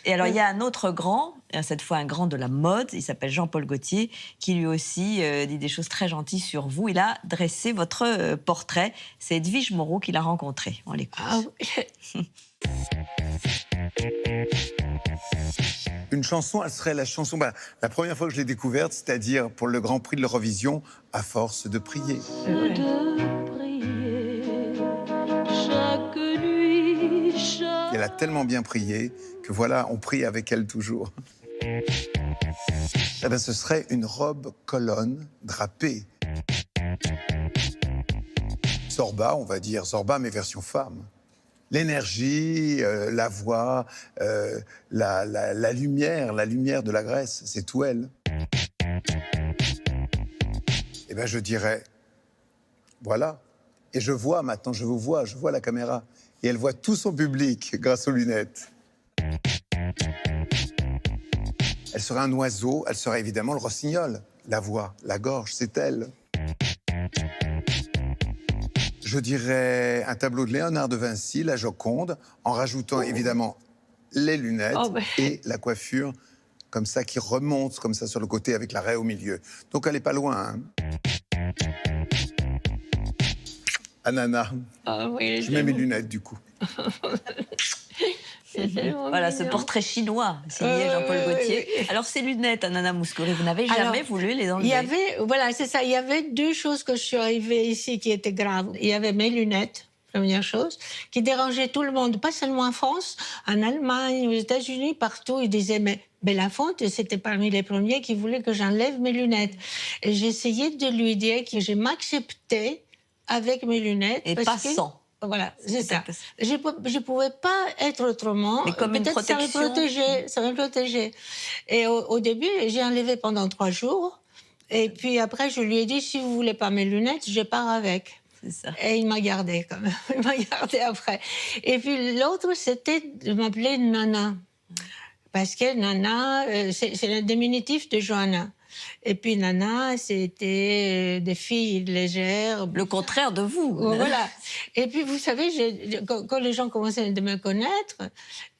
Et alors, il y a un autre grand, cette fois un grand de la mode, il s'appelle Jean-Paul Gaultier, qui lui aussi dit des choses très gentilles sur vous. Il a dressé votre portrait. C'est Edwige Moreau qui l'a rencontré. On l'écoute. Ah oui. Une chanson, elle serait la chanson, la première fois que je l'ai découverte, c'est-à-dire pour le Grand Prix de l'Eurovision, à force de prier. Elle a tellement bien prié que voilà, on prie avec elle toujours. Eh ben, ce serait une robe colonne drapée. Zorba, on va dire, Zorba, mais version femme. L'énergie, la voix, la lumière de la Grèce, c'est tout elle. Eh bien, je dirais, voilà. Et je vois maintenant, je vous vois, je vois la caméra. Et elle voit tout son public grâce aux lunettes. Elle serait un oiseau, elle serait évidemment le rossignol. La voix, la gorge, c'est elle. Je dirais un tableau de Léonard de Vinci, la Joconde, en rajoutant évidemment les lunettes et la coiffure comme ça qui remonte comme ça sur le côté avec la raie au milieu. Donc elle n'est pas loin. Hein. Anana. Ah oui, je mets mes lunettes du coup. Voilà, ce portrait chinois signé Jean-Paul Gaultier. Oui. Alors, ces lunettes, Nana Mouskouri, vous n'avez jamais voulu les enlever? Il y avait, voilà, c'est ça. Il y avait deux choses que je suis arrivée ici qui étaient graves. Il y avait mes lunettes, première chose, qui dérangeaient tout le monde, pas seulement en France, en Allemagne, aux États-Unis, partout. Ils disaient, mais Belafonte, c'était parmi les premiers qui voulaient que j'enlève mes lunettes. Et j'essayais de lui dire que je m'acceptais avec mes lunettes. Et pas sans. Voilà, c'est ça. Je ne pouvais pas être autrement. Mais comme une protection. Ça me protégeait. Et au début, j'ai enlevé pendant 3 jours. Et puis après, je lui ai dit, si vous ne voulez pas mes lunettes, je pars avec. C'est ça. Et il m'a gardé quand même. Il m'a gardé après. Et puis l'autre, c'était de m'appeler Nana. Parce que Nana, c'est le diminutif de Johanna. Et puis Nana, c'était des filles légères. Le contraire de vous. Voilà. Et puis vous savez, quand les gens commençaient à me connaître,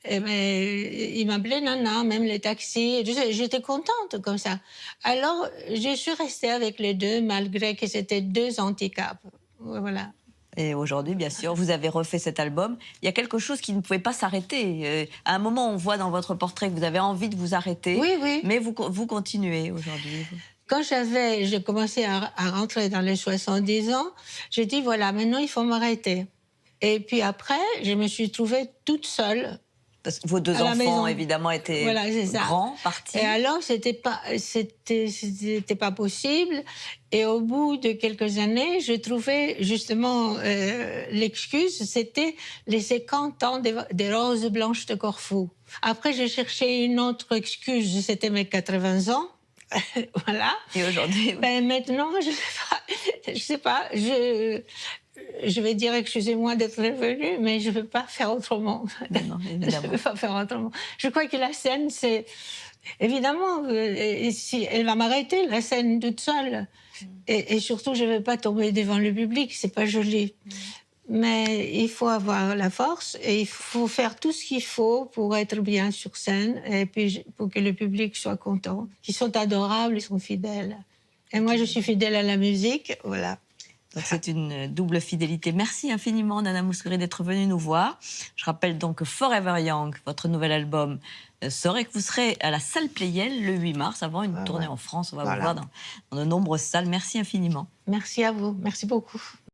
eh ben, ils m'appelaient Nana, même les taxis. J'étais contente comme ça. Alors, je suis restée avec les deux, malgré que c'était 2 handicaps. Voilà. Et aujourd'hui, bien sûr, vous avez refait cet album. Il y a quelque chose qui ne pouvait pas s'arrêter. À un moment, on voit dans votre portrait que vous avez envie de vous arrêter. Oui, oui. Mais vous continuez aujourd'hui. Quand j'ai commencé à rentrer dans les 70 ans, j'ai dit, voilà, maintenant, il faut m'arrêter. Et puis après, je me suis trouvée toute seule. Parce que vos 2 enfants, évidemment, étaient grands, partis. Et alors, c'était pas possible. Et au bout de quelques années, je trouvais justement l'excuse, c'était les 50 ans des roses blanches de Corfou. Après, j'ai cherché une autre excuse, c'était mes 80 ans. Voilà. Et aujourd'hui maintenant, je sais pas. Je vais dire, excusez-moi d'être revenue, mais je ne peux pas faire autrement. Non, évidemment. Je ne peux pas faire autrement. Je crois que la scène, c'est... Évidemment, si elle va m'arrêter, la scène toute seule. Et surtout, je ne veux pas tomber devant le public, c'est pas joli. Mais il faut avoir la force et il faut faire tout ce qu'il faut pour être bien sur scène et puis pour que le public soit content. Ils sont adorables, ils sont fidèles. Et moi, je suis fidèle à la musique, voilà. Donc c'est une double fidélité. Merci infiniment, Nana Mouskouri, d'être venue nous voir. Je rappelle donc que Forever Young, votre nouvel album, serait que vous serez à la salle Pleyel le 8 mars, avant une tournée en France. On va vous voir dans de nombreuses salles. Merci infiniment. Merci à vous. Merci beaucoup.